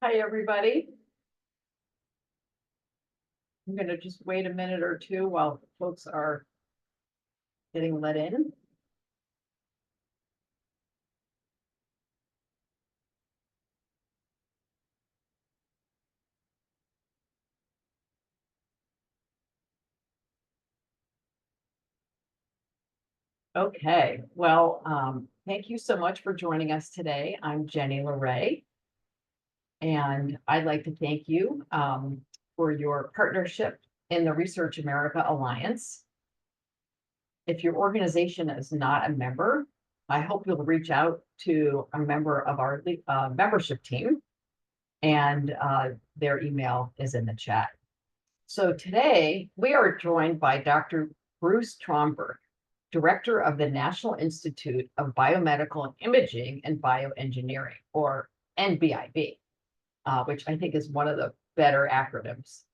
Hi, everybody. I'm going to just wait a minute or two while folks are getting let in. Okay, well, thank you so much for joining us today. I'm Jenny LeRae, and I'd like to thank you for your partnership in the Research America Alliance. If your organization is not a member, I hope you'll reach out to a member of our membership team, and their email is in the chat. So today we are joined by Dr. Bruce Tromberg, Director of the National Institute of Biomedical Imaging and Bioengineering, or NBIB, which I think is one of the better acronyms.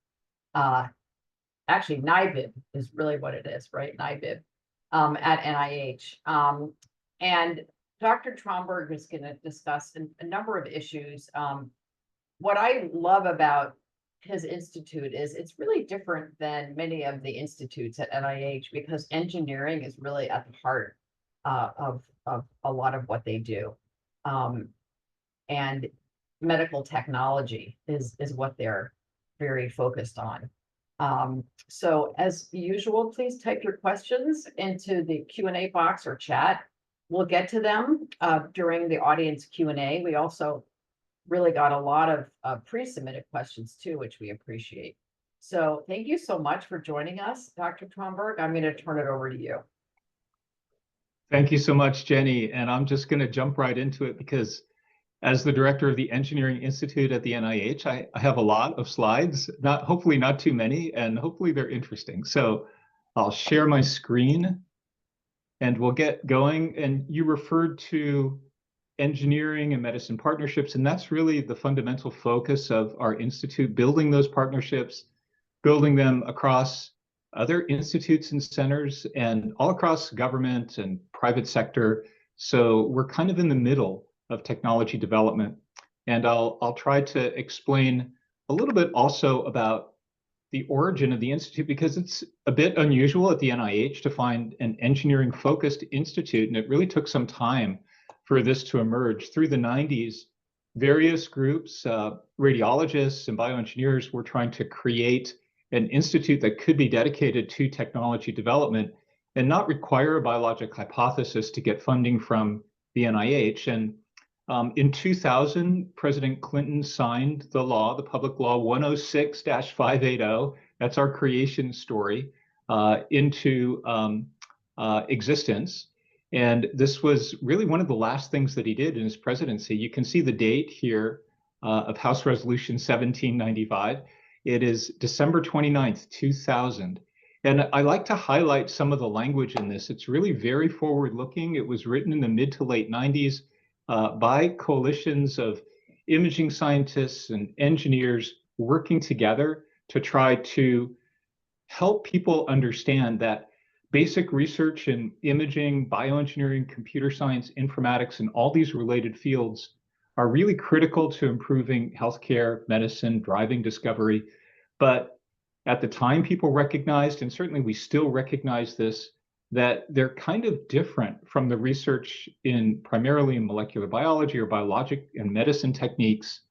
Actually, NIBIB is really what it is, right? NIBIB at NIH. And Dr. Tromberg is going to discuss a number of issues. What I love about his institute is it's really different than many of the institutes at NIH because engineering is really at the heart of a lot of what they do. And medical technology is what they're very focused on. So as usual, please type your questions into the Q&A box or chat. We'll get to them during the audience Q&A. We also really got a lot of pre-submitted questions too, which we appreciate. So thank you so much for joining us, Dr. Tromberg. I'm going to turn it over to you. Thank you so much, Jenny. And I'm just going to jump right into it because as the director of the Engineering Institute at the NIH, I have a lot of slides, hopefully not too many, and hopefully they're interesting. So I'll share my screen and we'll get going. And you referred to engineering and medicine partnerships, and that's really the fundamental focus of our institute, building those partnerships, building them across other institutes and centers and all across government and private sector. So we're kind of in the middle of technology development. And I'll try to explain a little bit also about the origin of the institute, because it's a bit unusual at the NIH to find an engineering focused institute, and it really took some time for this to emerge. Through the 90s, various groups, radiologists and bioengineers were trying to create an institute that could be dedicated to technology development and not require a biologic hypothesis to get funding from the NIH. And in 2000, President Clinton signed the law, the Public Law 106-580, that's our creation story, into existence. And this was really one of the last things that he did in his presidency. You can see the date here of House Resolution 1795. It is December 29th, 2000. And I like to highlight some of the language in this. It's really very forward-looking. It was written in the mid to late 90s by coalitions of imaging scientists and engineers working together to try to help people understand that basic research in imaging, bioengineering, computer science, informatics, and all these related fields are really critical to improving healthcare, medicine, driving discovery. But at the time, people recognized, and certainly we still recognize this, that they're kind of different from the research primarily in molecular biology or biologic and medicine techniques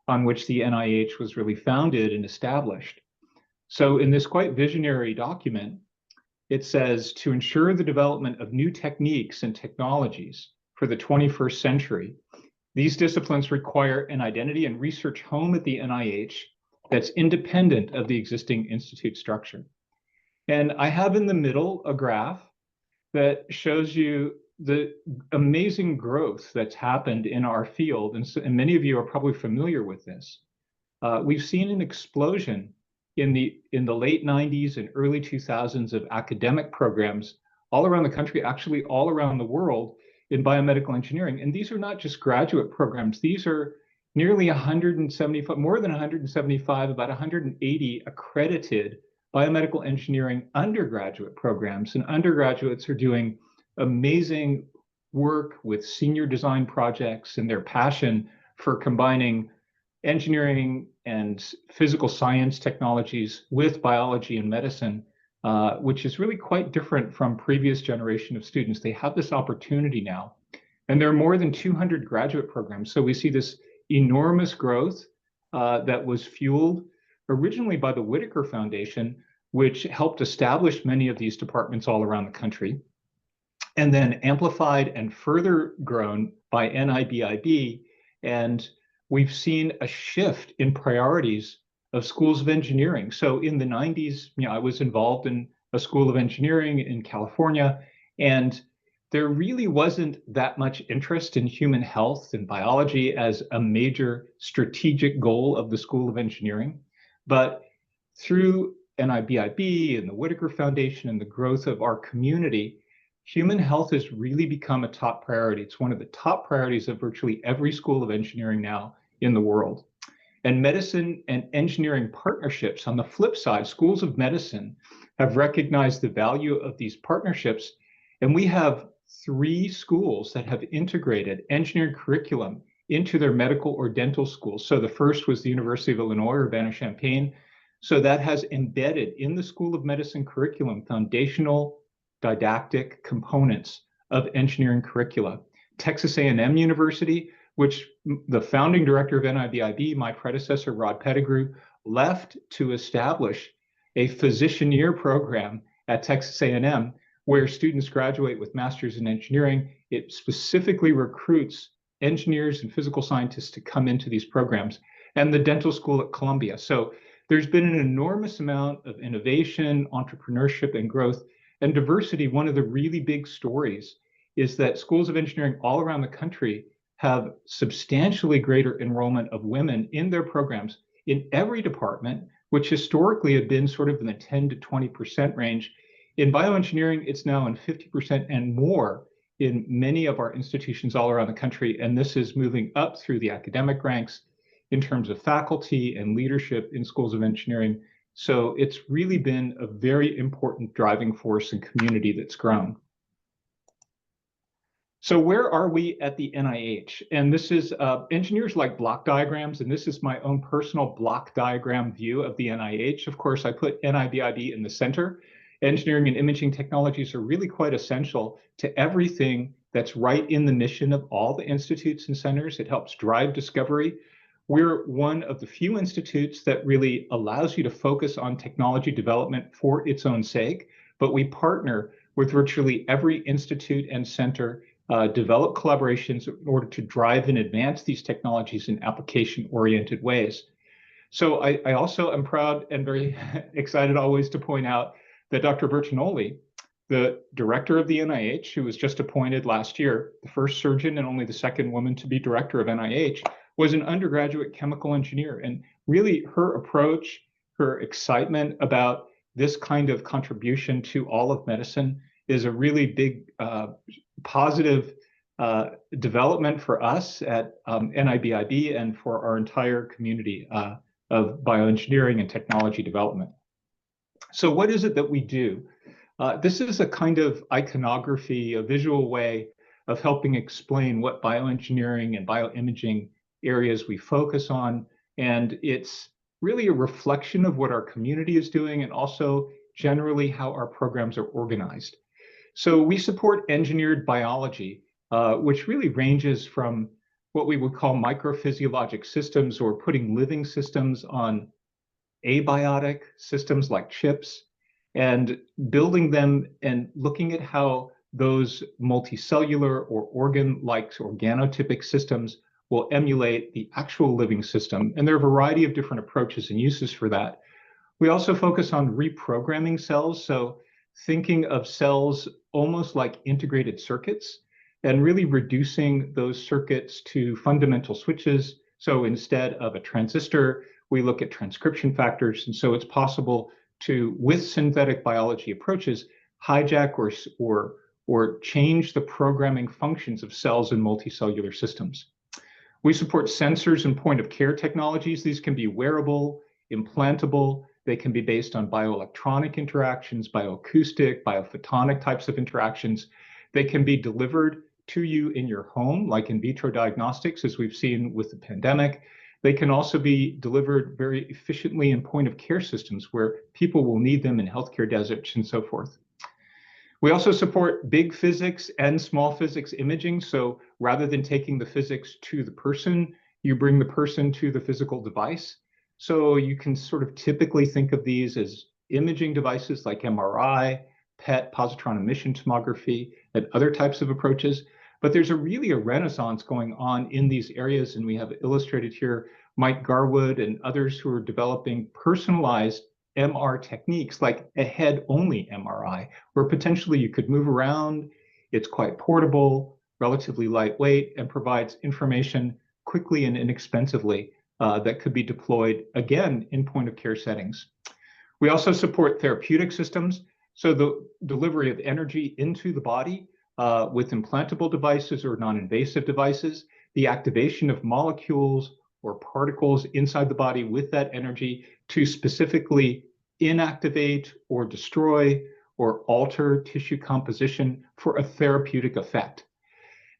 on which the NIH was really founded and established. So in this quite visionary document, it says, to ensure the development of new techniques and technologies for the 21st century, these disciplines require an identity and research home at the NIH that's independent of the existing institute structure. And I have in the middle a graph that shows you the amazing growth that's happened in our field. And many of you are probably familiar with this. We've seen an explosion in the late 90s and early 2000s of academic programs all around the country, actually all around the world, in biomedical engineering. And these are not just graduate programs. These are nearly 175, more than 175, about 180 accredited biomedical engineering undergraduate programs. And undergraduates are doing amazing work with senior design projects and their passion for combining engineering and physical science technologies with biology and medicine, which is really quite different from previous generation of students. They have this opportunity now. And there are more than 200 graduate programs. So we see this enormous growth that was fueled originally by the Whitaker Foundation, which helped establish many of these departments all around the country, and then amplified and further grown by NIBIB. And we've seen a shift in priorities of schools of engineering. So in the 90s, I was involved in a school of engineering in California, and there really wasn't that much interest in human health and biology as a major strategic goal of the School of Engineering. But through NIBIB and the Whitaker Foundation and the growth of our community, human health has really become a top priority. It's one of the top priorities of virtually every school of engineering now in the world. And medicine and engineering partnerships, on the flip side, schools of medicine have recognized the value of these partnerships. And we have 3 schools that have integrated engineering curriculum into their medical or dental schools. So the first was the University of Illinois, Urbana-Champaign. So that has embedded in the School of Medicine curriculum foundational didactic components of engineering curricula. Texas A&M University, which the founding director of NIBIB, my predecessor, Rod Pettigrew, left to establish a physician year program at Texas A&M, where students graduate with masters in engineering. It specifically recruits engineers and physical scientists to come into these programs, and the dental school at Columbia. So there's been an enormous amount of innovation, entrepreneurship, and growth. And diversity, one of the really big stories is that schools of engineering all around the country have substantially greater enrollment of women in their programs in every department, which historically had been sort of in the 10 to 20% range. In bioengineering, it's now in 50% and more in many of our institutions all around the country. And this is moving up through the academic ranks in terms of faculty and leadership in schools of engineering. So it's really been a very important driving force and community that's grown. So where are we at the NIH? And this is, engineers like block diagrams, and this is my own personal block diagram view of the NIH. Of course, I put NIBIB in the center. Engineering and imaging technologies are really quite essential to everything that's right in the mission of all the institutes and centers. It helps drive discovery. We're one of the few institutes that really allows you to focus on technology development for its own sake, but we partner with virtually every institute and center, develop collaborations in order to drive and advance these technologies in application-oriented ways. So I also am proud and very excited always to point out that Dr. Bertinoli, the director of the NIH, who was just appointed last year, the first surgeon and only the second woman to be director of NIH, was an undergraduate chemical engineer. And really her approach, her excitement about this kind of contribution to all of medicine is a really big positive development for us at NIBIB and for our entire community of bioengineering and technology development. So what is it that we do? This is a kind of iconography, a visual way of helping explain what bioengineering and bioimaging areas we focus on. And it's really a reflection of what our community is doing and also generally how our programs are organized. So we support engineered biology, which really ranges from what we would call microphysiologic systems, or putting living systems on abiotic systems like chips, and building them and looking at how those multicellular or organ-like organotypic systems will emulate the actual living system. And there are a variety of different approaches and uses for that. We also focus on reprogramming cells, so thinking of cells almost like integrated circuits and really reducing those circuits to fundamental switches. So instead of a transistor, we look at transcription factors. And so it's possible to, with synthetic biology approaches, hijack or change the programming functions of cells in multicellular systems. We support sensors and point of care technologies. These can be wearable, implantable. They can be based on bioelectronic interactions, bioacoustic, biophotonic types of interactions. They can be delivered to you in your home, like in vitro diagnostics, as we've seen with the pandemic. They can also be delivered very efficiently in point of care systems where people will need them in healthcare deserts and so forth. We also support big physics and small physics imaging. So rather than taking the physics to the person, you bring the person to the physical device. So you can sort of typically think of these as imaging devices like MRI, PET, positron emission tomography, and other types of approaches. But there's really a renaissance going on in these areas, and we have illustrated here Mike Garwood and others who are developing personalized MR techniques like a head-only MRI, where potentially you could move around, it's quite portable, relatively lightweight, and provides information quickly and inexpensively that could be deployed, again, in point-of-care settings. We also support therapeutic systems, so the delivery of energy into the body with implantable devices or non-invasive devices, the activation of molecules or particles inside the body with that energy to specifically inactivate or destroy or alter tissue composition for a therapeutic effect.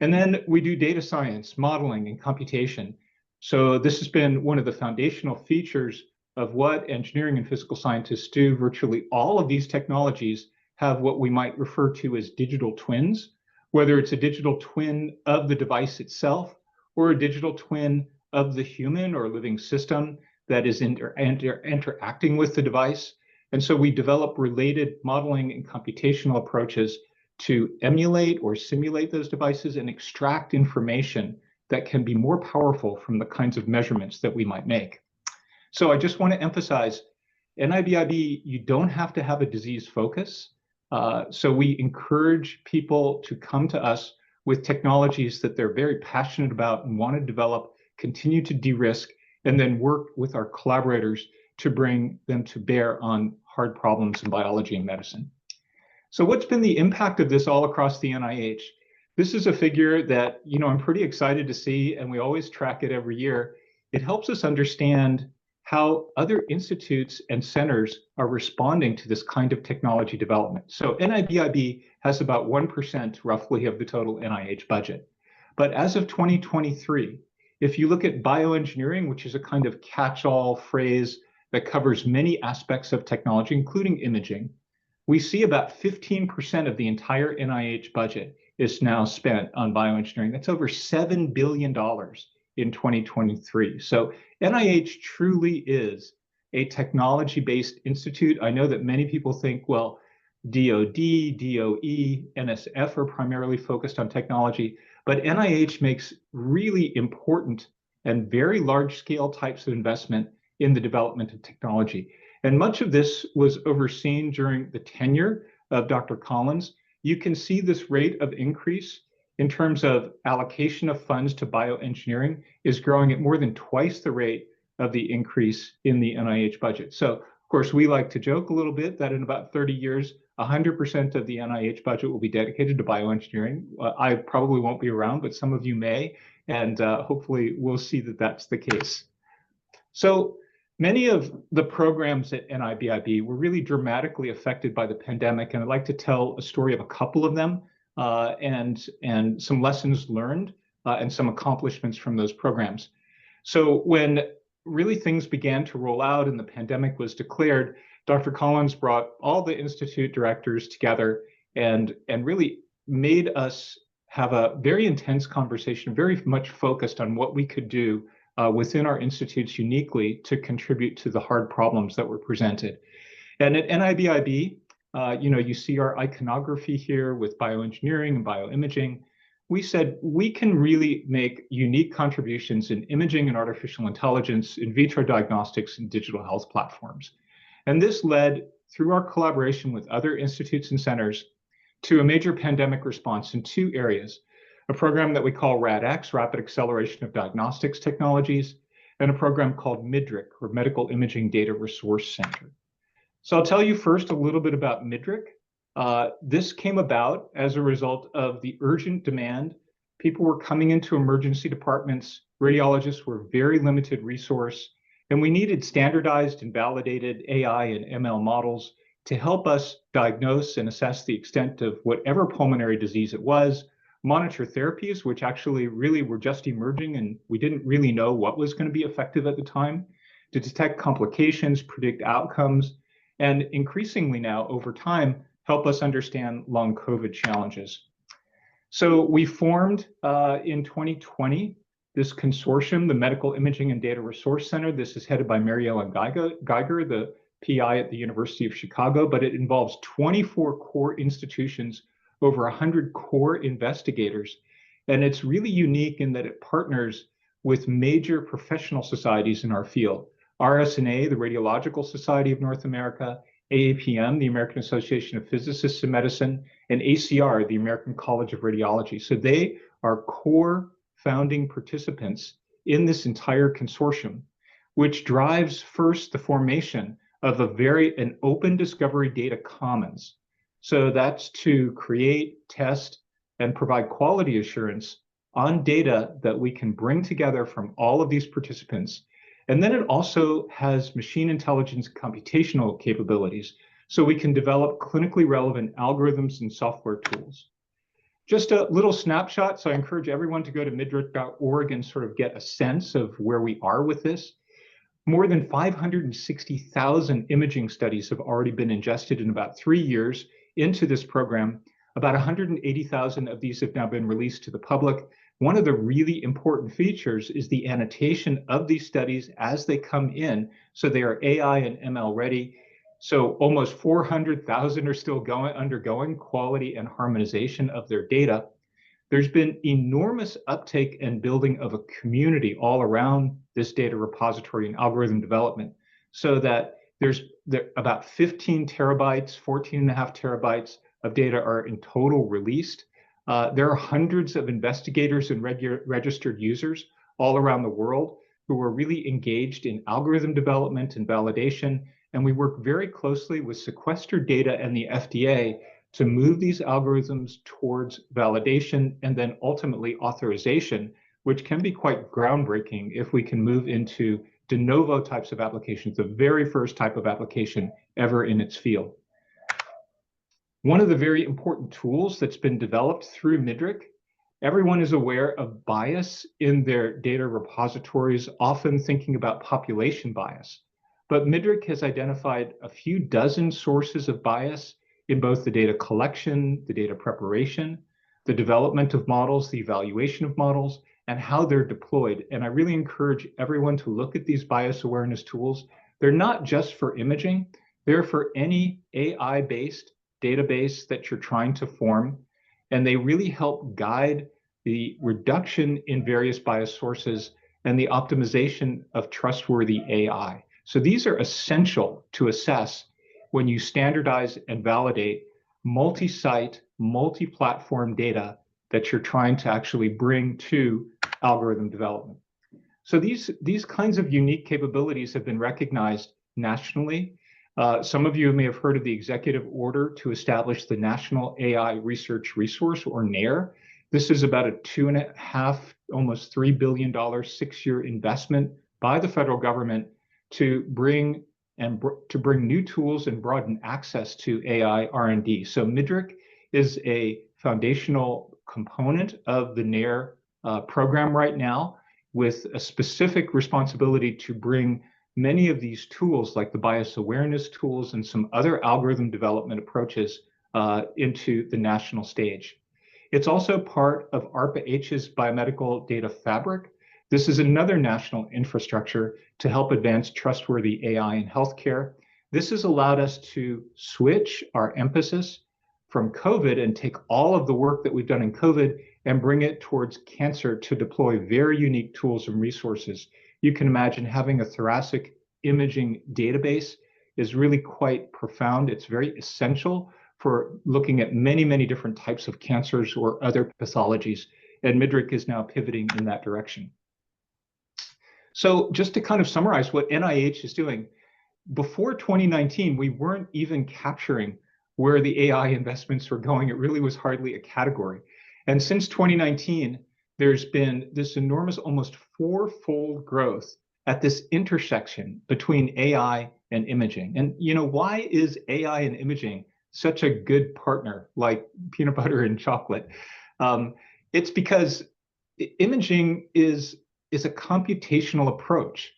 And then we do data science, modeling, and computation. So this has been one of the foundational features of what engineering and physical scientists do. Virtually all of these technologies have what we might refer to as digital twins, whether it's a digital twin of the device itself or a digital twin of the human or living system that is interacting with the device. And so we develop related modeling and computational approaches to emulate or simulate those devices and extract information that can be more powerful from the kinds of measurements that we might make. So I just want to emphasize, NIBIB, you don't have to have a disease focus. So we encourage people to come to us with technologies that they're very passionate about and want to develop, continue to de-risk, and then work with our collaborators to bring them to bear on hard problems in biology and medicine. So what's been the impact of this all across the NIH? This is a figure that, I'm pretty excited to see, and we always track it every year. It helps us understand how other institutes and centers are responding to this kind of technology development. So NIBIB has about 1% roughly of the total NIH budget. But as of 2023, if you look at bioengineering, which is a kind of catch-all phrase that covers many aspects of technology, including imaging, we see about 15% of the entire NIH budget is now spent on bioengineering. That's over $7 billion in 2023. So NIH truly is a technology-based institute. I know that many people think, well, DOD, DOE, NSF are primarily focused on technology, but NIH makes really important and very large-scale types of investment in the development of technology. And much of this was overseen during the tenure of Dr. Collins. You can see this rate of increase in terms of allocation of funds to bioengineering is growing at more than twice the rate of the increase in the NIH budget. So, of course, we like to joke a little bit that in about 30 years, 100% of the NIH budget will be dedicated to bioengineering. I probably won't be around, but some of you may, and hopefully we'll see that that's the case. So many of the programs at NIBIB were really dramatically affected by the pandemic, and I'd like to tell a story of a couple of them and some lessons learned and some accomplishments from those programs. So when really things began to roll out and the pandemic was declared, Dr. Collins brought all the institute directors together and really made us have a very intense conversation, very much focused on what we could do within our institutes uniquely to contribute to the hard problems that were presented. And at NIBIB, you see our iconography here with bioengineering and bioimaging. We said we can really make unique contributions in imaging and artificial intelligence, in vitro diagnostics, and digital health platforms. And this led, through our collaboration with other institutes and centers, to a major pandemic response in two areas: a program that we call RADx, Rapid Acceleration of Diagnostics Technologies, and a program called MIDRIC, or Medical Imaging Data Resource Center. So I'll tell you first a little bit about MIDRIC. This came about as a result of the urgent demand. People were coming into emergency departments. Radiologists were very limited resource, and we needed standardized and validated AI and ML models to help us diagnose and assess the extent of whatever pulmonary disease it was, monitor therapies, which actually really were just emerging and we didn't really know what was going to be effective at the time, to detect complications, predict outcomes, and increasingly now over time, help us understand long COVID challenges. So we formed in 2020 this consortium, the Medical Imaging and Data Resource Center. This is headed by Mary Ellen Geiger, the PI at the University of Chicago, but it involves 24 core institutions, over 100 core investigators. And it's really unique in that it partners with major professional societies in our field. RSNA, the Radiological Society of North America, AAPM, the American Association of Physicists in Medicine, and ACR, the American College of Radiology. So they are core founding participants in this entire consortium, which drives first the formation of an open discovery data commons. So that's to create, test, and provide quality assurance on data that we can bring together from all of these participants. And then it also has machine intelligence computational capabilities, so we can develop clinically relevant algorithms and software tools. Just a little snapshot, so I encourage everyone to go to midric.org and sort of get a sense of where we are with this. More than 560,000 imaging studies have already been ingested in about 3 years into this program. About 180,000 of these have now been released to the public. One of the really important features is the annotation of these studies as they come in, so they are AI and ML ready. So almost 400,000 are still undergoing quality and harmonization of their data. There's been enormous uptake and building of a community all around this data repository and algorithm development, so that there's about 15 terabytes, 14.5 terabytes of data are in total released. There are hundreds of investigators and registered users all around the world who are really engaged in algorithm development and validation. And we work very closely with sequestered data and the FDA to move these algorithms towards validation and then ultimately authorization, which can be quite groundbreaking if we can move into de novo types of applications, the very first type of application ever in its field. One of the very important tools that's been developed through MIDRIC, everyone is aware of bias in their data repositories, often thinking about population bias. But MIDRIC has identified a few dozen sources of bias in both the data collection, the data preparation, the development of models, the evaluation of models, and how they're deployed. And I really encourage everyone to look at these bias awareness tools. They're not just for imaging, they're for any AI-based database that you're trying to form. And they really help guide the reduction in various bias sources and the optimization of trustworthy AI. So these are essential to assess when you standardize and validate multi-site, multi-platform data that you're trying to actually bring to algorithm development. So these kinds of unique capabilities have been recognized nationally. Some of you may have heard of the executive order to establish the National AI Research Resource, or NAIR. This is about a $2.5, almost $3 billion 6-year investment by the federal government to bring new tools and broaden access to AI R&D. So MIDRIC is a foundational component of the NAIR program right now, with a specific responsibility to bring many of these tools, like the bias awareness tools and some other algorithm development approaches, into the national stage. It's also part of ARPA-H's Biomedical Data Fabric. This is another national infrastructure to help advance trustworthy AI in healthcare. This has allowed us to switch our emphasis from COVID and take all of the work that we've done in COVID and bring it towards cancer to deploy very unique tools and resources. You can imagine having a thoracic imaging database is really quite profound. It's very essential for looking at many, many different types of cancers or other pathologies. And MIDRIC is now pivoting in that direction. So just to kind of summarize what NIH is doing, before 2019, we weren't even capturing where the AI investments were going. It really was hardly a category. And since 2019, there's been this enormous, almost 4-fold growth at this intersection between AI and imaging. And why is AI and imaging such a good partner, like peanut butter and chocolate? It's because imaging is a computational approach.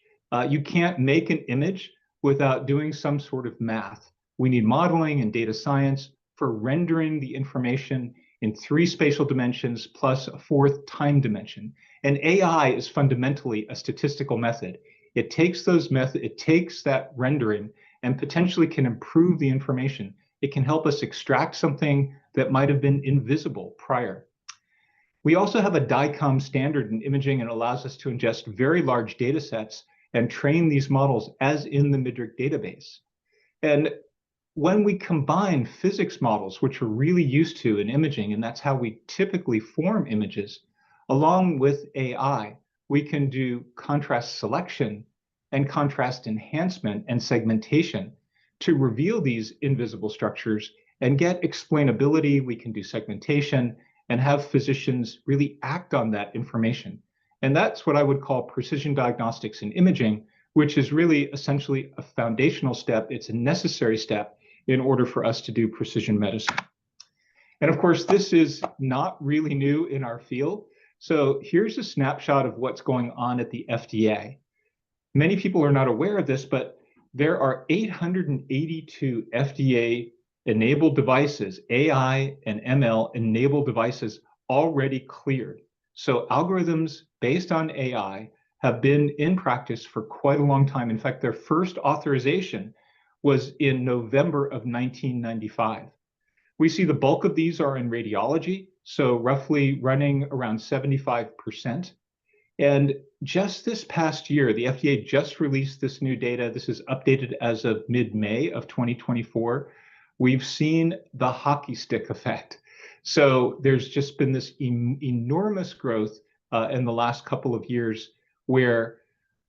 You can't make an image without doing some sort of math. We need modeling and data science for rendering the information in 3 spatial dimensions plus a 4th time dimension. And AI is fundamentally a statistical method. It takes that rendering and potentially can improve the information. It can help us extract something that might have been invisible prior. We also have a DICOM standard in imaging, and allows us to ingest very large data sets and train these models as in the MIDRC database. And when we combine physics models, which we're really used to in imaging, and that's how we typically form images, along with AI, we can do contrast selection and contrast enhancement and segmentation to reveal these invisible structures and get explainability. We can do segmentation and have physicians really act on that information. And that's what I would call precision diagnostics in imaging, which is really essentially a foundational step. It's a necessary step in order for us to do precision medicine. And of course, this is not really new in our field. So here's a snapshot of what's going on at the FDA. Many people are not aware of this, but there are 882 FDA-enabled devices, AI and ML-enabled devices already cleared. So algorithms based on AI have been in practice for quite a long time. In fact, their first authorization was in November of 1995. We see the bulk of these are in radiology, so roughly running around 75%. And just this past year, the FDA just released this new data. This is updated as of mid-May of 2024. We've seen the hockey stick effect. So there's just been this enormous growth in the last couple of years, where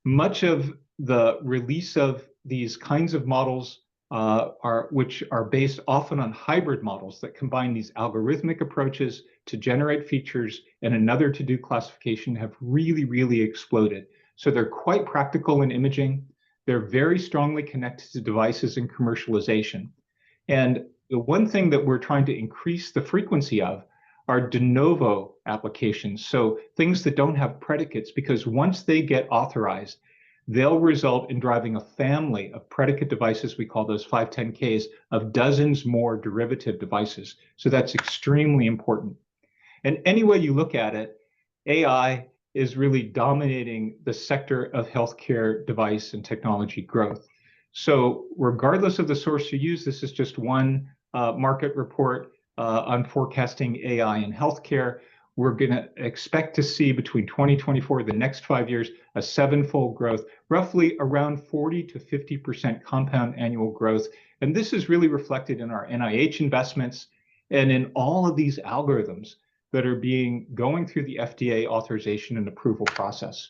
much of the release of these kinds of models which are based often on hybrid models that combine these algorithmic approaches to generate features and another to do classification, have really exploded. So they're quite practical in imaging. They're very strongly connected to devices and commercialization. And the one thing that we're trying to increase the frequency of are de novo applications. So things that don't have predicates, because once they get authorized, they'll result in driving a family of predicate devices, we call those 510Ks, of dozens more derivative devices. So that's extremely important. And any way you look at it, AI is really dominating the sector of healthcare device and technology growth. So regardless of the source you use, this is just one market report on forecasting AI in healthcare. We're going to expect to see between 2024, the next 5 years, a 7-fold growth, roughly around 40 to 50% compound annual growth. And this is really reflected in our NIH investments and in all of these algorithms that are going through the FDA authorization and approval process.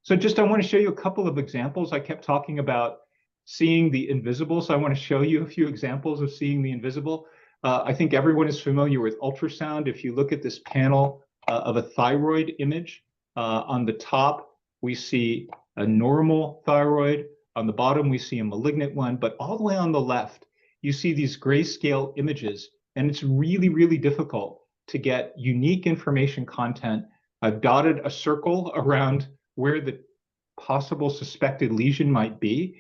So I want to show you a couple of examples. I kept talking about seeing the invisible, so I want to show you a few examples of seeing the invisible. I think everyone is familiar with ultrasound. If you look at this panel of a thyroid image, on the top, we see a normal thyroid. On the bottom, we see a malignant one. But all the way on the left, you see these grayscale images. And it's really difficult to get unique information content. I've dotted a circle around where the possible suspected lesion might be.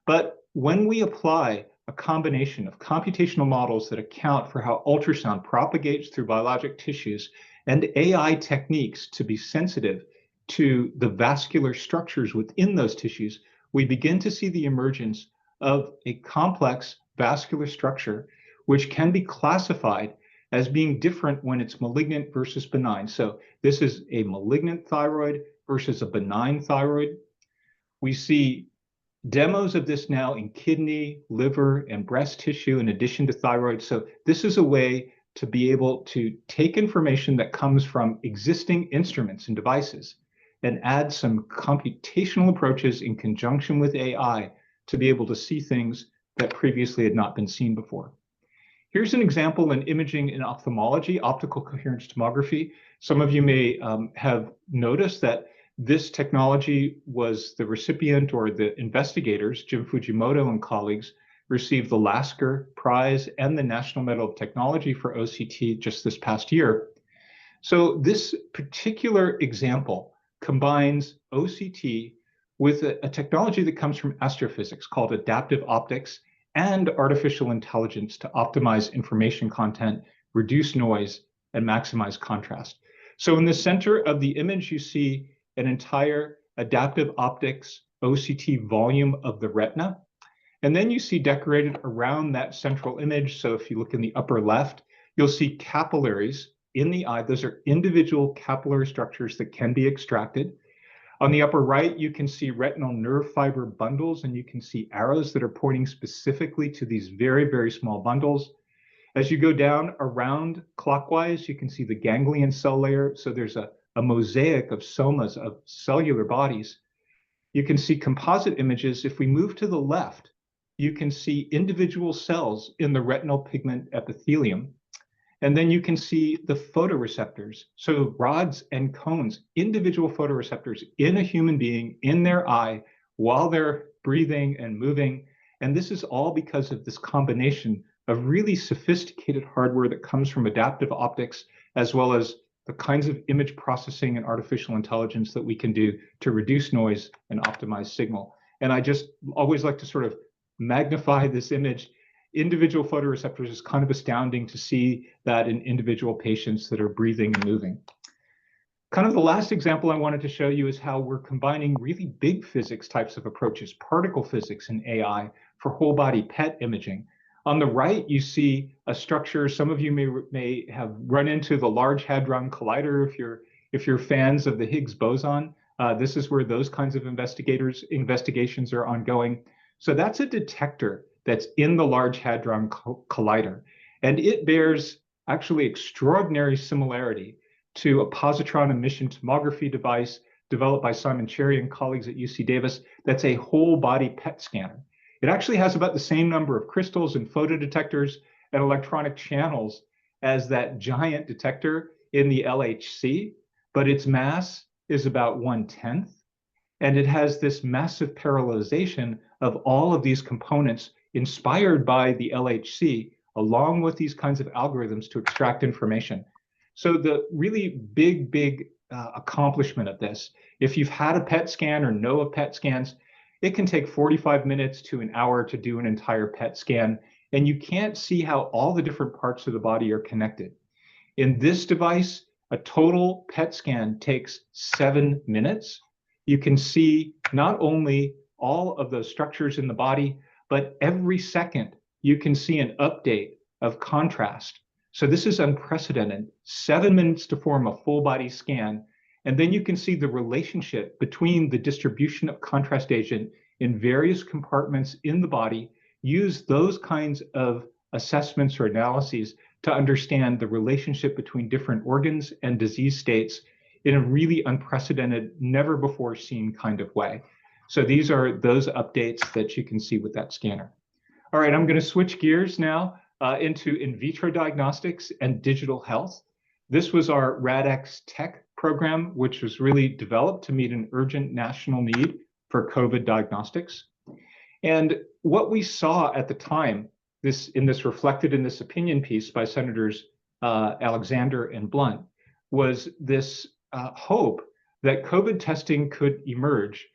But when we apply a combination of computational models that account for how ultrasound propagates through biologic tissues and AI techniques to be sensitive to the vascular structures within those tissues, we begin to see the emergence of a complex vascular structure which can be classified as being different when it's malignant versus benign. So this is a malignant thyroid versus a benign thyroid. We see demos of this now in kidney, liver, and breast tissue in addition to thyroid. So this is a way to be able to take information that comes from existing instruments and devices and add some computational approaches in conjunction with AI to be able to see things that previously had not been seen before. Here's an example in imaging in ophthalmology, optical coherence tomography. Some of you may have noticed that this technology was the recipient, or the investigators, Jim Fujimoto and colleagues, received the Lasker Prize and the National Medal of Technology for OCT just this past year. So this particular example combines OCT with a technology that comes from astrophysics called adaptive optics and artificial intelligence to optimize information content, reduce noise, and maximize contrast. So in the center of the image, you see an entire adaptive optics OCT volume of the retina. And then you see decorated around that central image. So if you look in the upper left, you'll see capillaries in the eye. Those are individual capillary structures that can be extracted. On the upper right, you can see retinal nerve fiber bundles, and you can see arrows that are pointing specifically to these very, very small bundles. As you go down around clockwise, you can see the ganglion cell layer. So there's a mosaic of somas of cellular bodies. You can see composite images. If we move to the left, you can see individual cells in the retinal pigment epithelium. And then you can see the photoreceptors. So rods and cones, individual photoreceptors in a human being, in their eye, while they're breathing and moving. And this is all because of this combination of really sophisticated hardware that comes from adaptive optics, as well as the kinds of image processing and artificial intelligence that we can do to reduce noise and optimize signal. And I just always like to sort of magnify this image. Individual photoreceptors is kind of astounding to see that in individual patients that are breathing and moving. Kind of the last example I wanted to show you is how we're combining really big physics types of approaches, particle physics and AI, for whole body PET imaging. On the right, you see a structure. Some of you may have run into the Large Hadron Collider if you're fans of the Higgs boson. This is where those kinds of investigations are ongoing. So that's a detector that's in the Large Hadron Collider, and it bears actually extraordinary similarity to a positron emission tomography device developed by Simon Cherry and colleagues at UC Davis. That's a whole body PET scanner. It actually has about the same number of crystals and photodetectors and electronic channels as that giant detector in the LHC, but its mass is about 1/10. And it has this massive parallelization of all of these components inspired by the LHC, along with these kinds of algorithms to extract information. So the really big accomplishment of this, if you've had a PET scan or know of PET scans, it can take 45 minutes to an hour to do an entire PET scan, and you can't see how all the different parts of the body are connected. In this device, a total PET scan takes 7 minutes. You can see not only all of those structures in the body, but every second you can see an update of contrast. So this is unprecedented. 7 minutes to form a full body scan. And then you can see the relationship between the distribution of contrast agent in various compartments in the body. Use those kinds of assessments or analyses to understand the relationship between different organs and disease states in a really unprecedented, never before seen kind of way. So these are those updates that you can see with that scanner. All right, I'm going to switch gears now into in vitro diagnostics and digital health. This was our RADx Tech program, which was really developed to meet an urgent national need for COVID diagnostics. And what we saw at the time, this reflected in this opinion piece by Senators Alexander and Blunt, was this hope that COVID testing could emerge.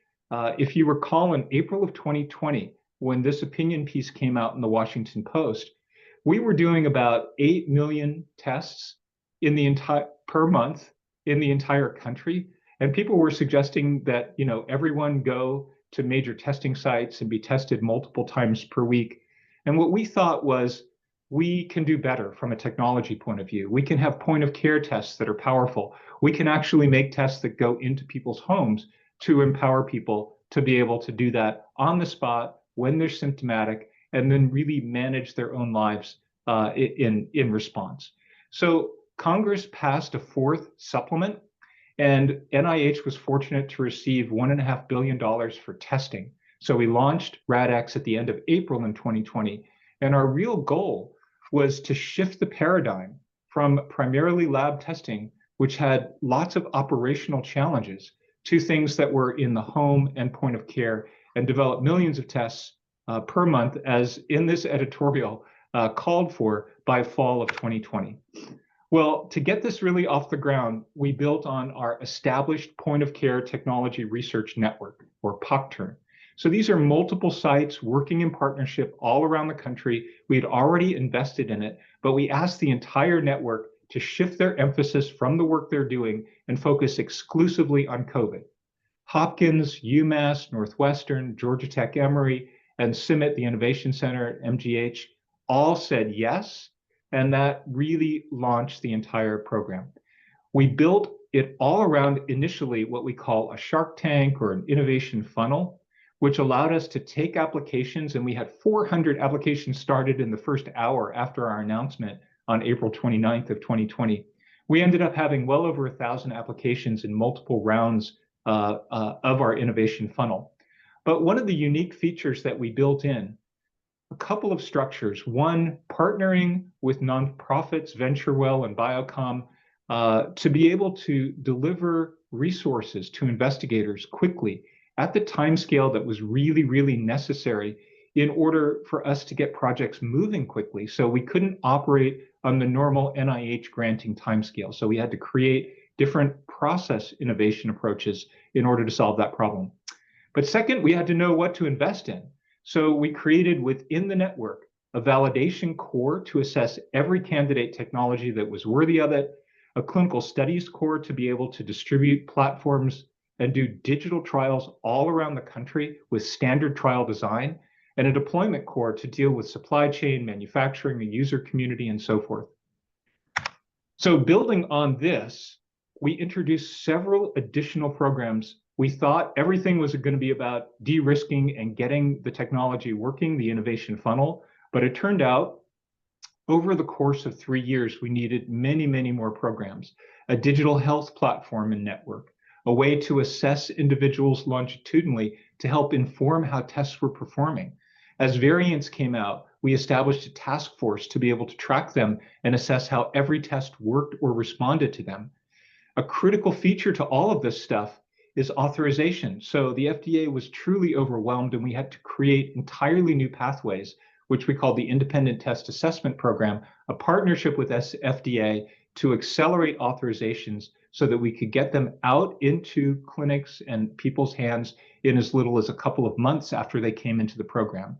If you recall, in April of 2020, when this opinion piece came out in the Washington Post, we were doing about 8 million tests in the per month in the entire country, and people were suggesting that everyone go to major testing sites and be tested multiple times per week. And what we thought was, we can do better from a technology point of view. We can have point of care tests that are powerful. We can actually make tests that go into people's homes to empower people to be able to do that on the spot when they're symptomatic, and then really manage their own lives in response. So Congress passed a fourth supplement, and NIH was fortunate to receive $1.5 billion for testing. So we launched RADx at the end of April in 2020, and our real goal was to shift the paradigm from primarily lab testing, which had lots of operational challenges, to things that were in the home and point of care, and develop millions of tests per month, as in this editorial called for by fall of 2020. Well, to get this really off the ground, we built on our established point of care technology research network, or POCTERN. So these are multiple sites working in partnership all around the country. We had already invested in it, but we asked the entire network to shift their emphasis from the work they're doing and focus exclusively on COVID. Hopkins, UMass, Northwestern, Georgia Tech Emory, and CIMMIT, the Innovation Center at MGH, all said yes, and that really launched the entire program. We built it all around initially what we call a Shark Tank or an innovation funnel, which allowed us to take applications, and we had 400 applications started in the first hour after our announcement on April 29th of 2020. We ended up having well over 1,000 applications in multiple rounds of our innovation funnel. But one of the unique features that we built in, a couple of structures. One, partnering with nonprofits, VentureWell and Biocom, to be able to deliver resources to investigators quickly at the time scale that was really, really necessary in order for us to get projects moving quickly. So we couldn't operate on the normal NIH granting timescale. So we had to create different process innovation approaches in order to solve that problem. But second, we had to know what to invest in. So we created within the network a validation core to assess every candidate technology that was worthy of it, a clinical studies core to be able to distribute platforms and do digital trials all around the country with standard trial design, and a deployment core to deal with supply chain, manufacturing, the user community, and so forth. So building on this, we introduced several additional programs. We thought everything was going to be about de-risking and getting the technology working, the innovation funnel, but it turned out over the course of 3 years, we needed many, many more programs, a digital health platform and network, a way to assess individuals longitudinally to help inform how tests were performing. As variants came out, we established a task force to be able to track them and assess how every test worked or responded to them. A critical feature to all of this stuff is authorization. So the FDA was truly overwhelmed, and we had to create entirely new pathways, which we call the Independent Test Assessment Program, a partnership with FDA to accelerate authorizations so that we could get them out into clinics and people's hands in as little as a couple of months after they came into the program.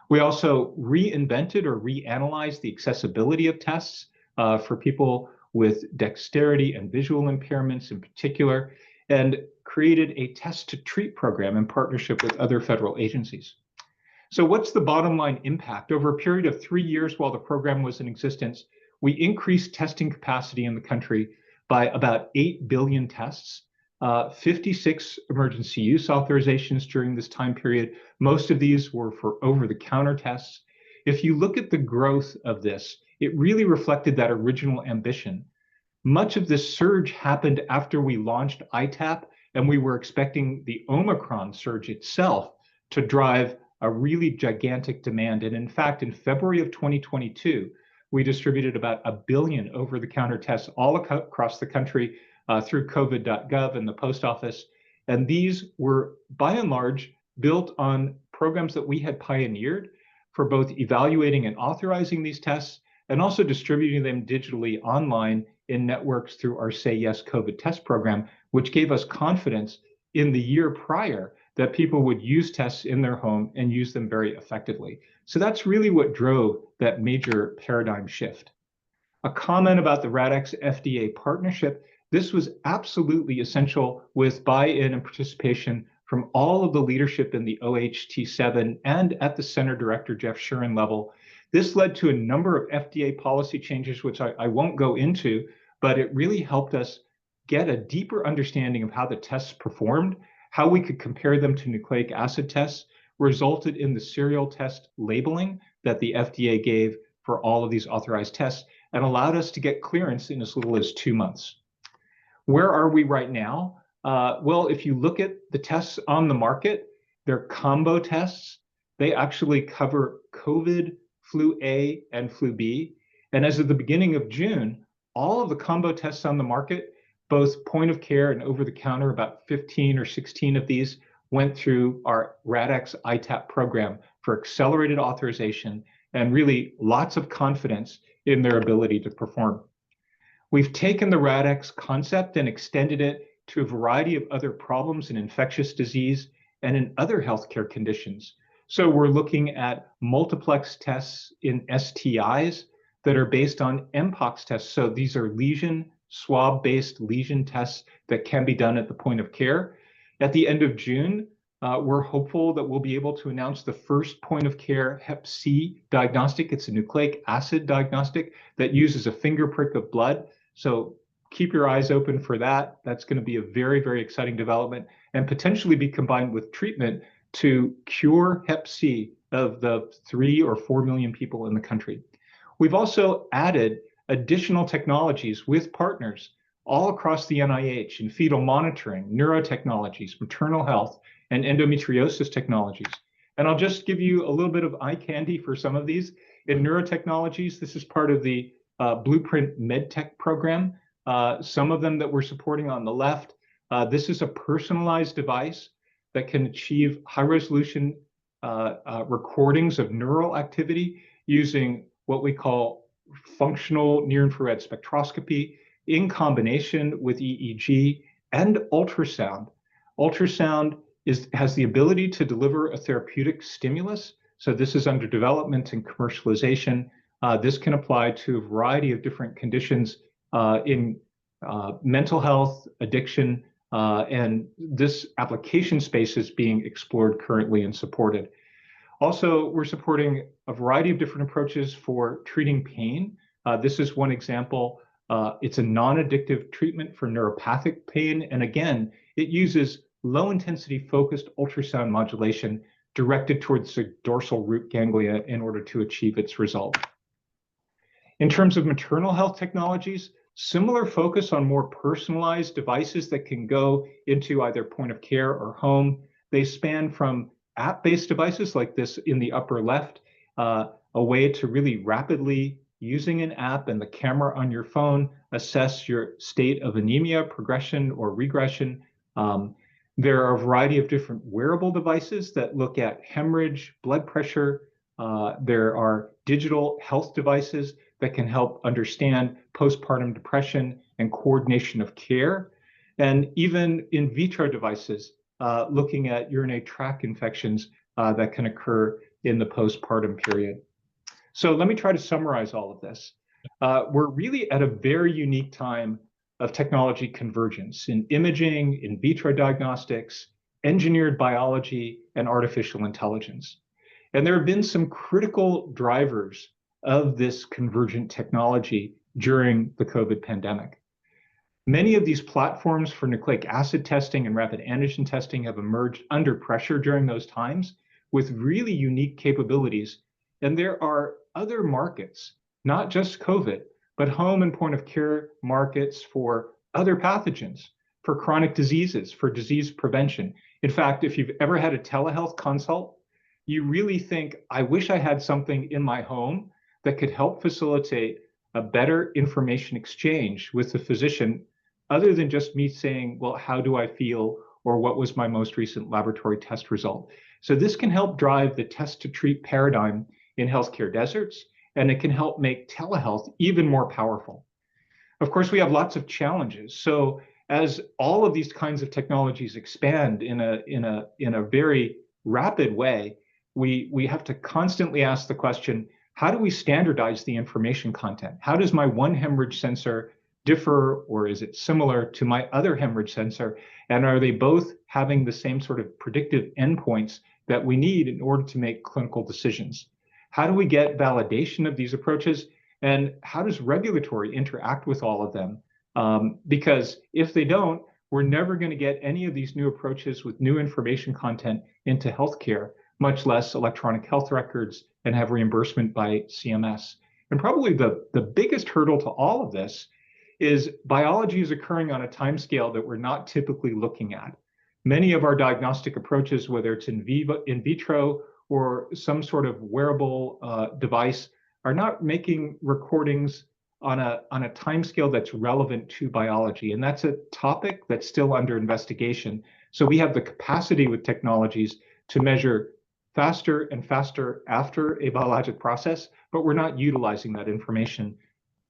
We also reinvented or reanalyzed the accessibility of tests for people with dexterity and visual impairments in particular, and created a test to treat program in partnership with other federal agencies. So what's the bottom line impact? Over a period of 3 years while the program was in existence, we increased testing capacity in the country by about 8 billion tests, 56 emergency use authorizations during this time period. Most of these were for over-the-counter tests. If you look at the growth of this, it really reflected that original ambition. Much of this surge happened after we launched ITAP, and we were expecting the Omicron surge itself to drive a really gigantic demand. And in fact, in February of 2022, we distributed about 1 billion over-the-counter tests all across the country through covid.gov and the post office. And these were, by and large, built on programs that we had pioneered for both evaluating and authorizing these tests, and also distributing them digitally online in networks through our Say Yes COVID test program, which gave us confidence in the year prior that people would use tests in their home and use them very effectively. So that's really what drove that major paradigm shift. A comment about the RADx FDA partnership. This was absolutely essential with buy-in and participation from all of the leadership in the OHT7 and at the center director, Jeff Shuren level. This led to a number of FDA policy changes, which I won't go into, but it really helped us get a deeper understanding of how the tests performed, how we could compare them to nucleic acid tests, resulted in the serial test labeling that the FDA gave for all of these authorized tests, and allowed us to get clearance in as little as 2 months. Where are we right now? Well, if you look at the tests on the market, they're combo tests. They actually cover COVID, flu A, and flu B. And as of the beginning of June, all of the combo tests on the market, both point of care and over the counter, about 15 or 16 of these went through our RADx ITAP program for accelerated authorization and really lots of confidence in their ability to perform. We've taken the RADx concept and extended it to a variety of other problems in infectious disease and in other healthcare conditions. So we're looking at multiplex tests in STIs that are based on mpox tests. So these are swab-based lesion tests that can be done at the point of care. At the end of June, we're hopeful that we'll be able to announce the first point of care Hep C diagnostic. It's a nucleic acid diagnostic that uses a finger prick of blood. So keep your eyes open for that. That's going to be a very, very exciting development and potentially be combined with treatment to cure Hep C of the 3 or 4 million people in the country. We've also added additional technologies with partners all across the NIH in fetal monitoring, neurotechnologies, maternal health, and endometriosis technologies. And I'll just give you a little bit of eye candy for some of these. In neurotechnologies, this is part of the Blueprint MedTech program. Some of them that we're supporting on the left. This is a personalized device that can achieve high-resolution recordings of neural activity using what we call functional near-infrared spectroscopy in combination with EEG and ultrasound. Ultrasound has the ability to deliver a therapeutic stimulus. So this is under development and commercialization. This can apply to a variety of different conditions in mental health, addiction, and this application space is being explored currently and supported. Also, we're supporting a variety of different approaches for treating pain. This is one example. It's a non-addictive treatment for neuropathic pain. And again, it uses low-intensity focused ultrasound modulation directed towards the dorsal root ganglia in order to achieve its result. In terms of maternal health technologies, similar focus on more personalized devices that can go into either point of care or home. They span from app-based devices like this in the upper left, a way to really rapidly, using an app and the camera on your phone, assess your state of anemia, progression, or regression. There are a variety of different wearable devices that look at hemorrhage, blood pressure. There are digital health devices that can help understand postpartum depression and coordination of care. And even in vitro devices, looking at urinary tract infections that can occur in the postpartum period. So let me try to summarize all of this. We're really at a very unique time of technology convergence in imaging, in vitro diagnostics, engineered biology, and artificial intelligence. And there have been some critical drivers of this convergent technology during the COVID pandemic. Many of these platforms for nucleic acid testing and rapid antigen testing have emerged under pressure during those times with really unique capabilities. And there are other markets, not just COVID, but home and point of care markets for other pathogens, for chronic diseases, for disease prevention. In fact, if you've ever had a telehealth consult, you really think, I wish I had something in my home that could help facilitate a better information exchange with the physician, other than just me saying, well, how do I feel? Or what was my most recent laboratory test result? So this can help drive the test to treat paradigm in healthcare deserts, and it can help make telehealth even more powerful. Of course, we have lots of challenges. So as all of these kinds of technologies expand in a very rapid way, we have to constantly ask the question, how do we standardize the information content? How does my one hemorrhage sensor differ, or is it similar to my other hemorrhage sensor? And are they both having the same sort of predictive endpoints that we need in order to make clinical decisions? How do we get validation of these approaches? And how does regulatory interact with all of them? Because if they don't, we're never going to get any of these new approaches with new information content into healthcare, much less electronic health records and have reimbursement by CMS. And probably the biggest hurdle to all of this is biology is occurring on a timescale that we're not typically looking at. Many of our diagnostic approaches, whether it's in vitro or some sort of wearable device, are not making recordings on a timescale that's relevant to biology. And that's a topic that's still under investigation. So we have the capacity with technologies to measure faster and faster after a biologic process, but we're not utilizing that information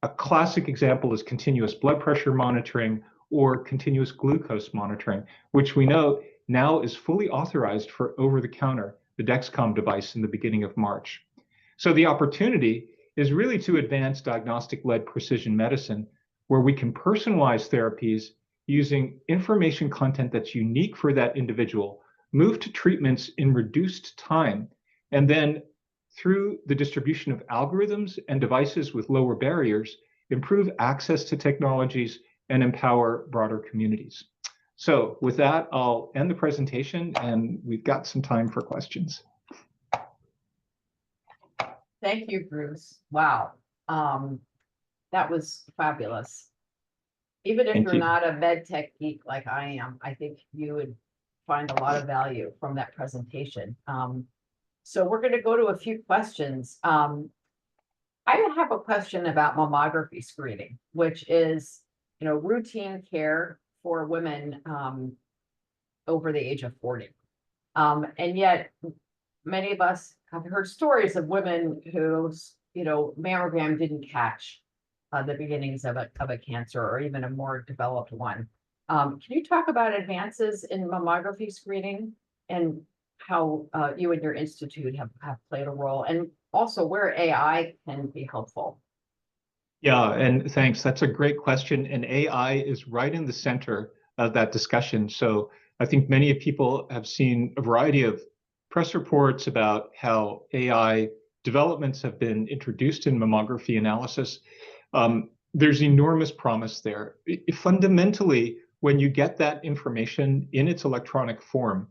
A classic example is continuous blood pressure monitoring or continuous glucose monitoring, which we know now is fully authorized for over-the-counter, the Dexcom device in the beginning of March. So the opportunity is really to advance diagnostic-led precision medicine, where we can personalize therapies using information content that's unique for that individual, move to treatments in reduced time, and then through the distribution of algorithms and devices with lower barriers, improve access to technologies and empower broader communities. So with that, I'll end the presentation, and we've got some time for questions. Thank you, Bruce. Wow. That was fabulous. Even if Thank you're you. not a med tech geek like I am, I think you would find a lot of value from that presentation. So we're going to go to a few questions. I have a question about mammography screening, which is, routine care for women over the age of 40. And yet many of us have heard stories of women whose, mammogram didn't catch the beginnings of a cancer or even a more developed one. Can you talk about advances in mammography screening and how you and your institute have played a role, and also where AI can be helpful? Yeah, and thanks. That's a great question. And AI is right in the center of that discussion. So I think many people have seen a variety of press reports about how AI developments have been introduced in mammography analysis. There's enormous promise there. Fundamentally, when you get that information in its electronic form,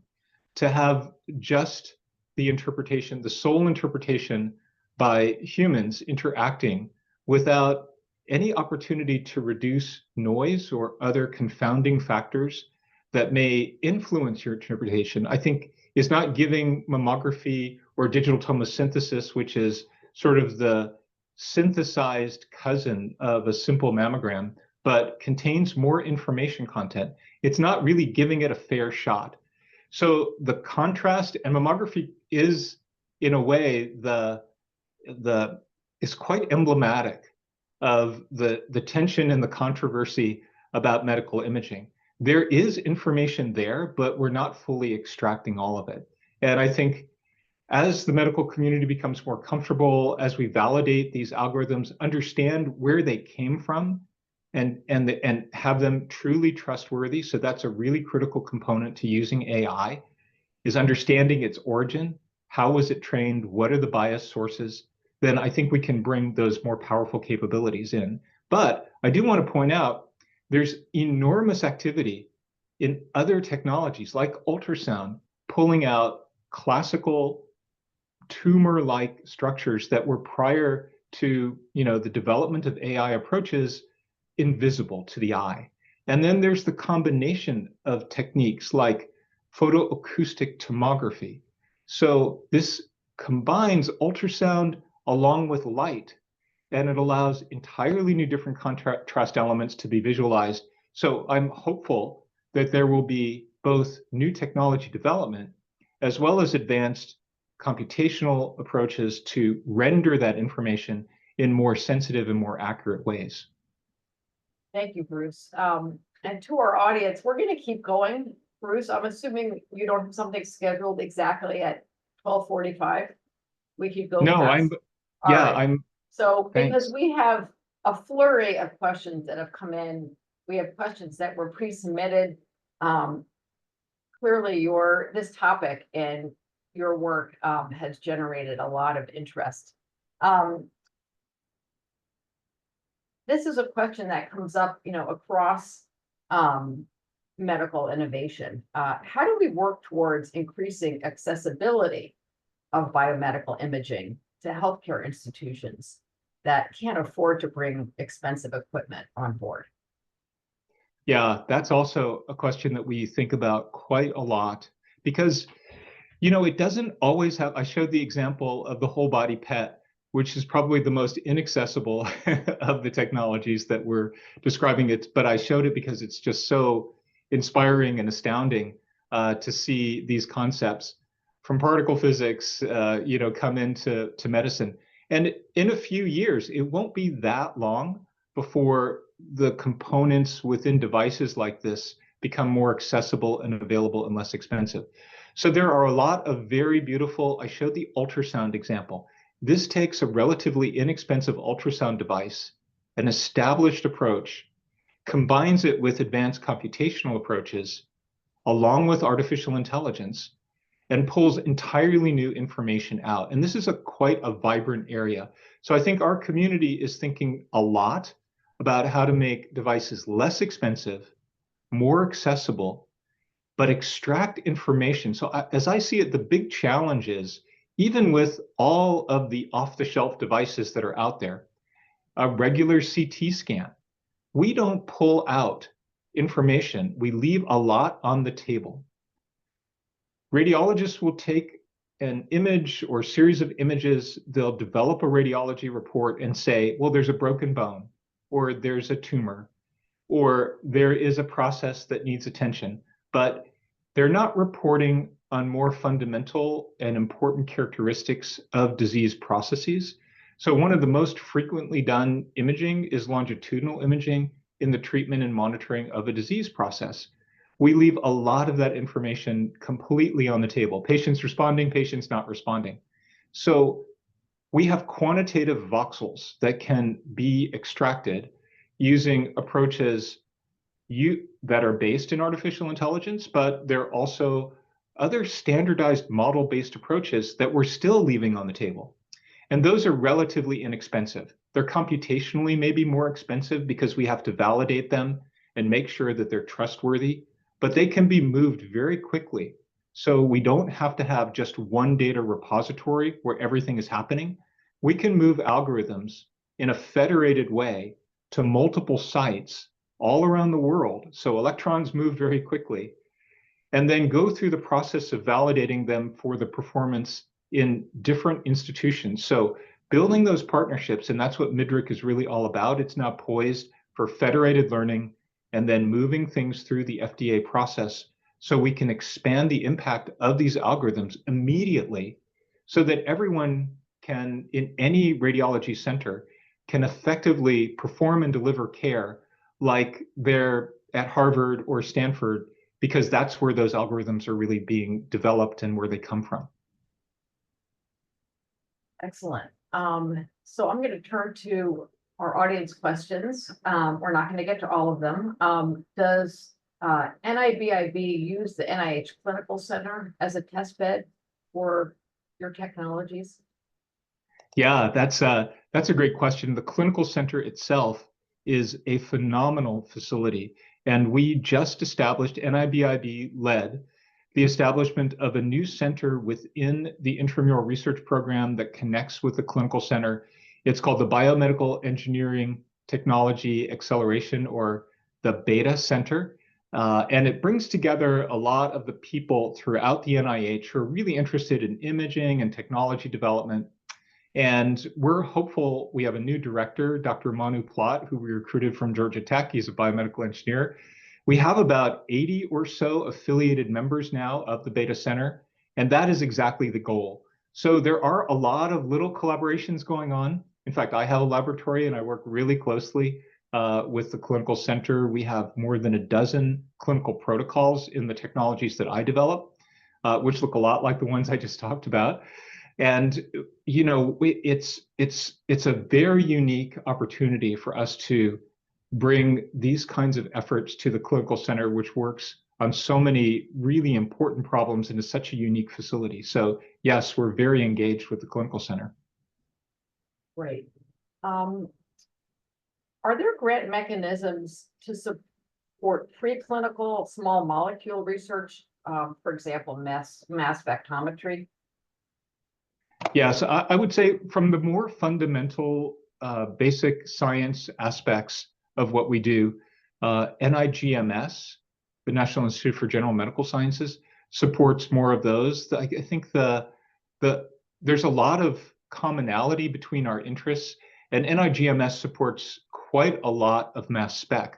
to have just the interpretation, the sole interpretation by humans interacting without any opportunity to reduce noise or other confounding factors that may influence your interpretation, I think is not giving mammography or digital tomosynthesis, which is sort of the synthesized cousin of a simple mammogram, but contains more information content. It's not really giving it a fair shot. So the contrast, and mammography is, in a way, is quite emblematic of the tension and the controversy about medical imaging. There is information there, but we're not fully extracting all of it. And I think as the medical community becomes more comfortable, as we validate these algorithms, understand where they came from, and have them truly trustworthy. So that's a really critical component to using AI, is understanding its origin. How was it trained? What are the bias sources? Then I think we can bring those more powerful capabilities in. But I do want to point out there's enormous activity in other technologies like ultrasound, pulling out classical tumor-like structures that were prior to the development of AI approaches invisible to the eye. And then there's the combination of techniques like photoacoustic tomography. So this combines ultrasound along with light, and it allows entirely new different contrast elements to be visualized. So I'm hopeful that there will be both new technology development as well as advanced computational approaches to render that information in more sensitive and more accurate ways. Thank you, Bruce. And to our audience, we're going to keep going. Bruce, I'm assuming you don't have something scheduled exactly at 12:45. We could go No, past. So because thanks. we have a flurry of questions that have come in, we have questions that were pre-submitted. Clearly this topic and your work has generated a lot of interest. This is a question that comes up, across medical innovation. How do we work towards increasing accessibility of biomedical imaging to healthcare institutions that can't afford to bring expensive equipment on board? Yeah, that's also a question that we think about quite a lot, because it doesn't always have. I showed the example of the whole body PET, which is probably the most inaccessible of the technologies that we're describing it. But I showed it because it's just so inspiring and astounding to see these concepts from particle physics, come into medicine. And in a few years, it won't be that long before the components within devices like this become more accessible and available and less expensive. So there are a lot of very beautiful, I showed the ultrasound example. This takes a relatively inexpensive ultrasound device, an established approach, combines it with advanced computational approaches, along with artificial intelligence, and pulls entirely new information out. And this is quite a vibrant area. So I think our community is thinking a lot about how to make devices less expensive, more accessible, but extract information. So as I see it, the big challenge is, even with all of the off-the-shelf devices that are out there, a regular CT scan, we don't pull out information. We leave a lot on the table. Radiologists will take an image or series of images, they'll develop a radiology report and say, well, there's a broken bone, or there's a tumor, or there is a process that needs attention, but they're not reporting on more fundamental and important characteristics of disease processes. So one of the most frequently done imaging is longitudinal imaging in the treatment and monitoring of a disease process. We leave a lot of that information completely on the table. Patients responding, patients not responding. So we have quantitative voxels that can be extracted using approaches that are based in artificial intelligence, but there are also other standardized model-based approaches that we're still leaving on the table. And those are relatively inexpensive. They're computationally maybe more expensive because we have to validate them and make sure that they're trustworthy, but they can be moved very quickly. So we don't have to have just one data repository where everything is happening. We can move algorithms in a federated way to multiple sites all around the world. So electrons move very quickly, and then go through the process of validating them for the performance in different institutions. So building those partnerships, and that's what MIDRC is really all about. It's now poised for federated learning and then moving things through the FDA process so we can expand the impact of these algorithms immediately so that everyone can, in any radiology center, can effectively perform and deliver care like they're at Harvard or Stanford, because that's where those algorithms are really being developed and where they come from. Excellent. So I'm going to turn to our audience questions. We're not going to get to all of them. Does NIBIB use the NIH Clinical Center as a test bed for your technologies? Yeah, that's a great question. The clinical center itself is a phenomenal facility, and we just established, NIBIB led the establishment of a new center within the intramural research program that connects with the clinical center. It's called the Biomedical Engineering Technology Acceleration, or the Beta Center. And it brings together a lot of the people throughout the NIH who are really interested in imaging and technology development. And we're hopeful. We have a new director, Dr. Manu Plott, who we recruited from Georgia Tech. He's a biomedical engineer. We have about 80 or so affiliated members now of the Beta Center, and that is exactly the goal. So there are a lot of little collaborations going on. In fact, I have a laboratory and I work really closely with the clinical center. We have more than a dozen clinical protocols in the technologies that I develop, which look a lot like the ones I just talked about. And you know, it's a very unique opportunity for us to bring these kinds of efforts to the clinical center, which works on so many really important problems into such a unique facility. So yes, we're very engaged with the clinical center. Great. Are there grant mechanisms to support preclinical small molecule research, for example, mass spectrometry? Yes, I would say from the more fundamental basic science aspects of what we do, NIGMS, the National Institute for General Medical Sciences, supports more of those. I think there's a lot of commonality between our interests, and NIGMS supports quite a lot of mass spec.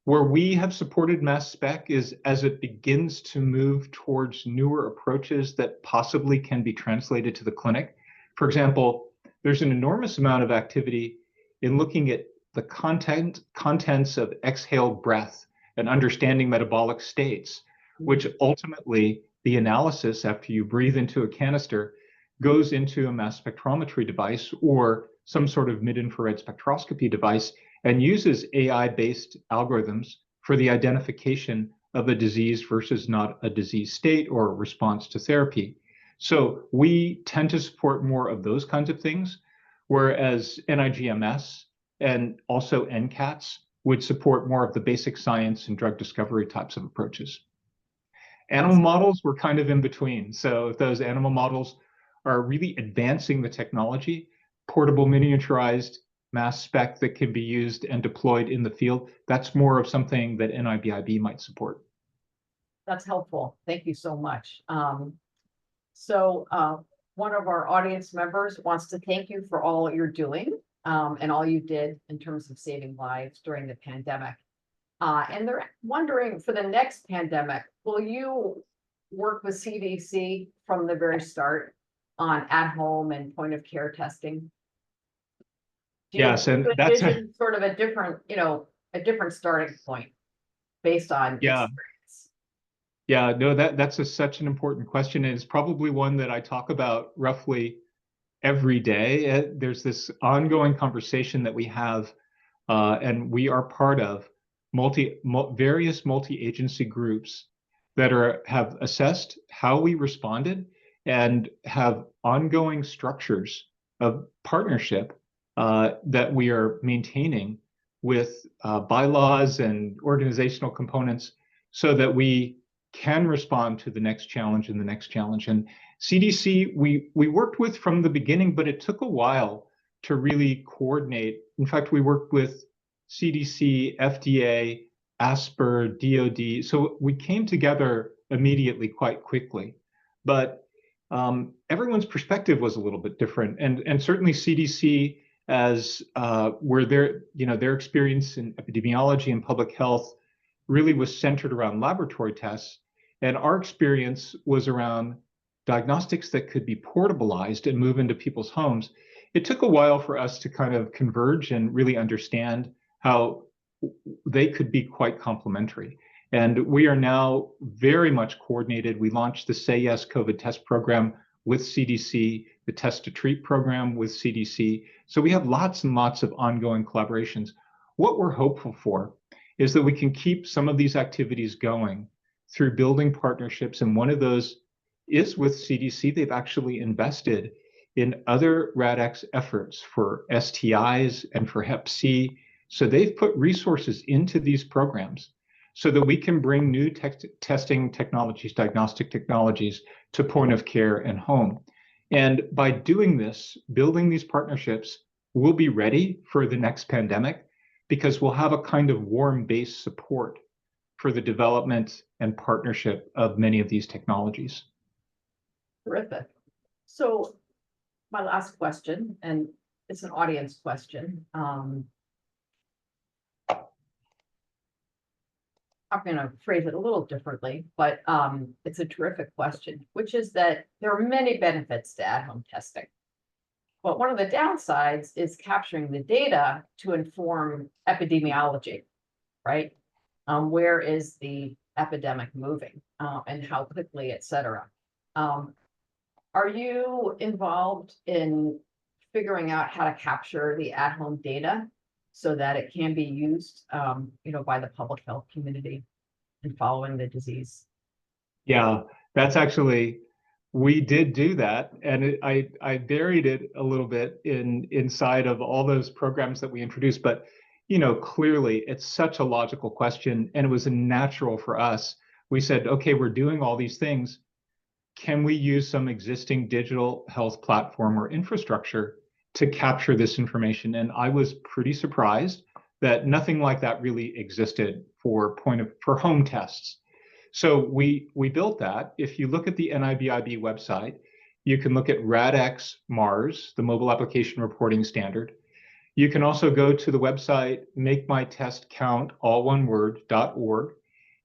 Where we have supported mass spec is as it begins to move towards newer approaches that possibly can be translated to the clinic. For example, there's an enormous amount of activity in looking at the contents of exhaled breath and understanding metabolic states, which ultimately the analysis after you breathe into a canister goes into a mass spectrometry device or some sort of mid-infrared spectroscopy device and uses AI-based algorithms for the identification of a disease versus not a disease state or a response to therapy. So we tend to support more of those kinds of things, whereas NIGMS and also NCATS would support more of the basic science and drug discovery types of approaches. Animal models were kind of in between. So if those animal models are really advancing the technology, portable miniaturized mass spec that can be used and deployed in the field, that's more of something that NIBIB might support. That's helpful. Thank you so much. One of our audience members wants to thank you for all you're doing and all you did in terms of saving lives during the pandemic. And they're wondering, for the next pandemic, will you work with CDC from the very start on at-home and point-of-care testing? Yes, and that's sort of a different, a different starting point based on experience. Yeah, no, that's such an important question. And it's probably one that I talk about roughly every day. There's this ongoing conversation that we have, and we are part of various multi-agency groups that have assessed how we responded and have ongoing structures of partnership that we are maintaining with bylaws and organizational components so that we can respond to the next challenge and the next challenge. And CDC, we worked with from the beginning, but it took a while to really coordinate. In fact, we worked with CDC, FDA, ASPR, DOD. So we came together immediately quite quickly. But everyone's perspective was a little bit different. And certainly CDC, as where their experience in epidemiology and public health really was centered around laboratory tests. And our experience was around diagnostics that could be portableized and move into people's homes. It took a while for us to kind of converge and really understand how they could be quite complementary. And we are now very much coordinated. We launched the Say Yes COVID test program with CDC, the Test to Treat program with CDC. So we have lots and lots of ongoing collaborations. What we're hopeful for is that we can keep some of these activities going through building partnerships. And one of those is with CDC. They've actually invested in other RADx efforts for STIs and for Hep C. So they've put resources into these programs so that we can bring new testing technologies, diagnostic technologies to point of care and home. And by doing this, building these partnerships, we'll be ready for the next pandemic because we'll have a kind of warm base support for the development and partnership of many of these technologies. Terrific. So my last question, and it's an audience question. I'm going to phrase it a little differently, but it's a terrific question, which is that there are many benefits to at-home testing. But one of the downsides is capturing the data to inform epidemiology, right? Where is the epidemic moving and how quickly, et cetera. Are you involved in figuring out how to capture the at-home data so that it can be used, by the public health community in following the disease? Yeah, that's actually, we did do that, and I buried it a little bit inside of all those programs that we introduced. But clearly, it's such a logical question, and it was natural for us. We said, okay, we're doing all these things. Can we use some existing digital health platform or infrastructure to capture this information? And I was pretty surprised that nothing like that really existed for home tests. So we built that. If you look at the NIBIB website, you can look at RADx Mars, the mobile application reporting standard. You can also go to the website makemytestcount, all one word, .org,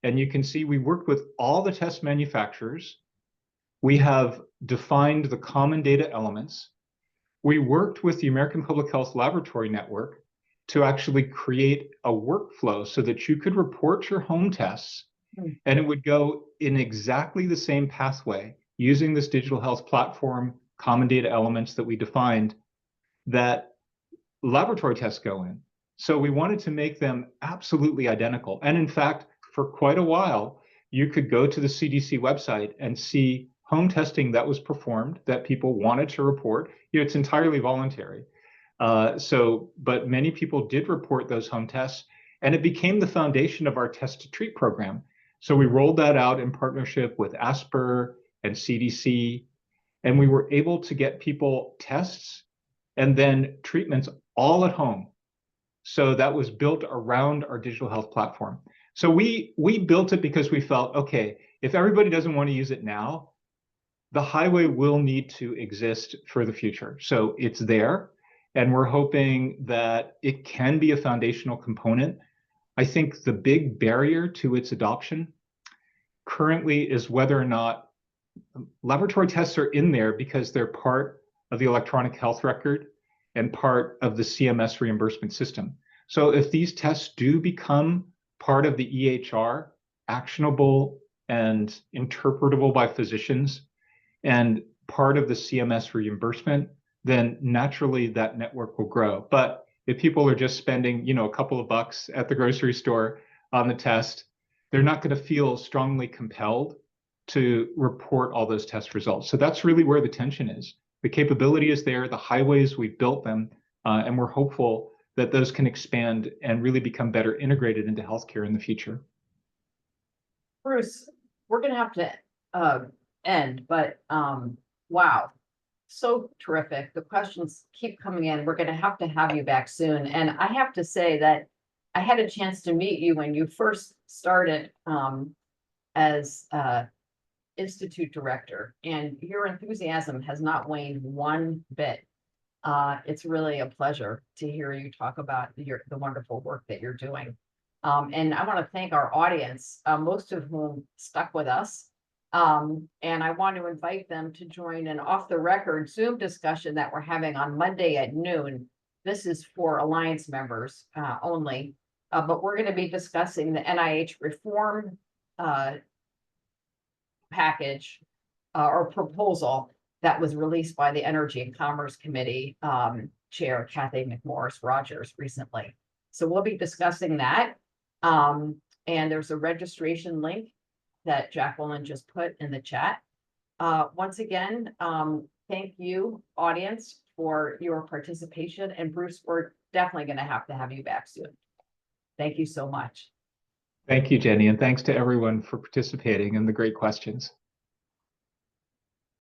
and you can see we worked with all the test manufacturers. We have defined the common data elements. we worked with the American Public Health Laboratory Network to actually create a workflow so that you could report your home tests and it would go in exactly the same pathway using this digital health platform, common data elements that we defined that laboratory tests go in. So we wanted to make them absolutely identical. And in fact, for quite a while, you could go to the CDC website and see home testing that was performed that people wanted to report. It's entirely voluntary. But many people did report those home tests, and it became the foundation of our Test to Treat program. So we rolled that out in partnership with ASPR and CDC, and we were able to get people tests and then treatments all at home. So that was built around our digital health platform. So we built it because we felt, okay, if everybody doesn't want to use it now, the highway will need to exist for the future. So it's there, and we're hoping that it can be a foundational component. I think the big barrier to its adoption currently is whether or not laboratory tests are in there because they're part of the electronic health record and part of the CMS reimbursement system. So if these tests do become part of the EHR, actionable and interpretable by physicians, and part of the CMS reimbursement, then naturally that network will grow. But if people are just spending, a couple of bucks at the grocery store on the test, they're not going to feel strongly compelled to report all those test results. So that's really where the tension is. The capability is there, the highways, we've built them, and we're hopeful that those can expand and really become better integrated into healthcare in the future. Bruce, we're going to have to end, but wow, so terrific. The questions keep coming in. We're going to have you back soon. And I have to say that I had a chance to meet you when you first started as Institute Director, and your enthusiasm has not waned one bit. It's really a pleasure to hear you talk about the wonderful work that you're doing. And I want to thank our audience, most of whom stuck with us. And I want to invite them to join an off-the-record Zoom discussion that we're having on Monday at noon. This is for Alliance members only, but we're going to be discussing the NIH reform package or proposal that was released by the Energy and Commerce Committee Chair Kathy McMorris Rogers recently. So we'll be discussing that. And there's a registration link that Jacqueline just put in the chat. Once again, thank you, audience, for your participation. And Bruce, we're definitely going to have you back soon. Thank you so much. Thank you, Jenny, and thanks to everyone for participating and the great questions.